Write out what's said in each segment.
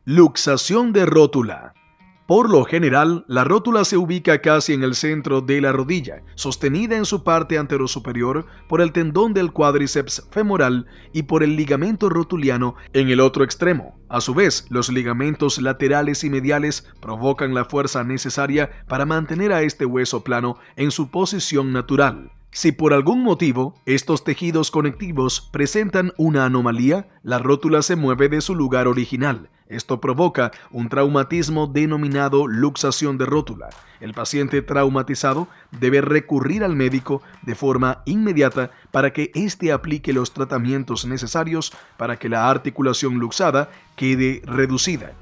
Luxación de rótula. Por lo general, la rótula se ubica casi en el centro de la rodilla, sostenida en su parte anterosuperior por el tendón del cuádriceps femoral y por el ligamento rotuliano en el otro extremo. A su vez, los ligamentos laterales y mediales provocan la fuerza necesaria para mantener a este hueso plano en su posición natural. Si por algún motivo estos tejidos conectivos presentan una anomalía, la rótula se mueve de su lugar original. Esto provoca un traumatismo denominado luxación de rótula. El paciente traumatizado debe recurrir al médico de forma inmediata para que éste aplique los tratamientos necesarios para que la articulación luxada quede reducida.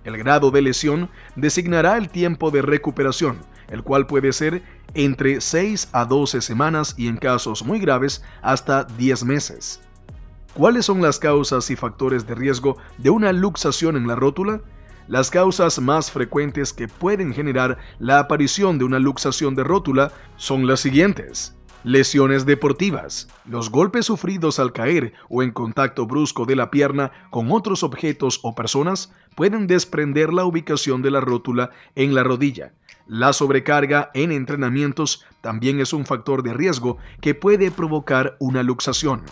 El grado de lesión designará el tiempo de recuperación, el cual puede ser entre 6 a 12 semanas y en casos muy graves hasta 10 meses. ¿Cuáles son las causas y factores de riesgo de una luxación en la rótula? Las causas más frecuentes que pueden generar la aparición de una luxación de rótula son las siguientes. Lesiones deportivas. Los golpes sufridos al caer o en contacto brusco de la pierna con otros objetos o personas pueden desprender la ubicación de la rótula en la rodilla. La sobrecarga en entrenamientos también es un factor de riesgo que puede provocar una luxación.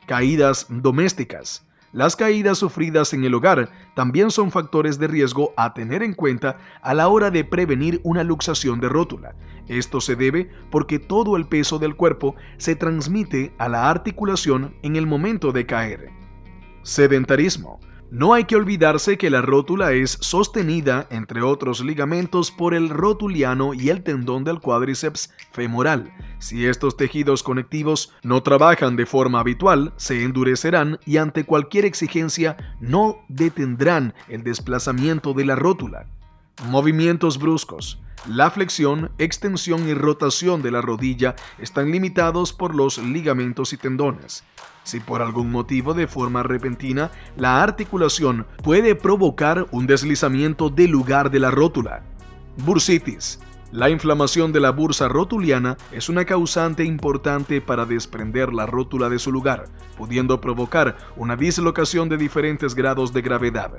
Caídas domésticas. Las caídas sufridas en el hogar también son factores de riesgo a tener en cuenta a la hora de prevenir una luxación de rótula. Esto se debe porque todo el peso del cuerpo se transmite a la articulación en el momento de caer. Sedentarismo. No hay que olvidarse que la rótula es sostenida, entre otros ligamentos, por el rotuliano y el tendón del cuádriceps femoral. Si estos tejidos conectivos no trabajan de forma habitual, se endurecerán y ante cualquier exigencia no detendrán el desplazamiento de la rótula. Movimientos bruscos. La flexión, extensión y rotación de la rodilla están limitados por los ligamentos y tendones. Si por algún motivo de forma repentina la articulación puede provocar un deslizamiento del lugar de la rótula. Bursitis. La inflamación de la bursa rotuliana es una causante importante para desprender la rótula de su lugar, pudiendo provocar una dislocación de diferentes grados de gravedad.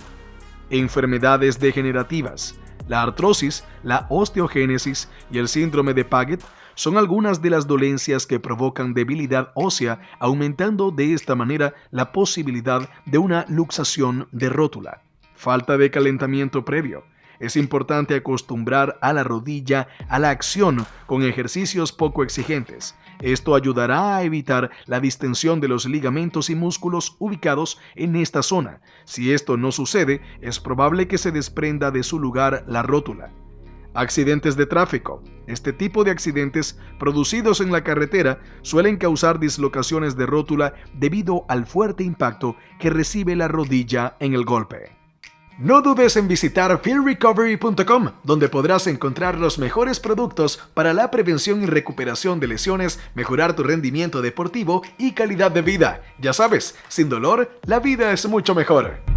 Enfermedades degenerativas. La artrosis, la osteogénesis y el síndrome de Paget son algunas de las dolencias que provocan debilidad ósea, aumentando de esta manera la posibilidad de una luxación de rótula. Falta de calentamiento previo. Es importante acostumbrar a la rodilla a la acción con ejercicios poco exigentes. Esto ayudará a evitar la distensión de los ligamentos y músculos ubicados en esta zona. Si esto no sucede, es probable que se desprenda de su lugar la rótula. Accidentes de tráfico. Este tipo de accidentes producidos en la carretera suelen causar dislocaciones de rótula debido al fuerte impacto que recibe la rodilla en el golpe. No dudes en visitar fieldrecovery.com, donde podrás encontrar los mejores productos para la prevención y recuperación de lesiones, mejorar tu rendimiento deportivo y calidad de vida. Ya sabes, sin dolor, la vida es mucho mejor.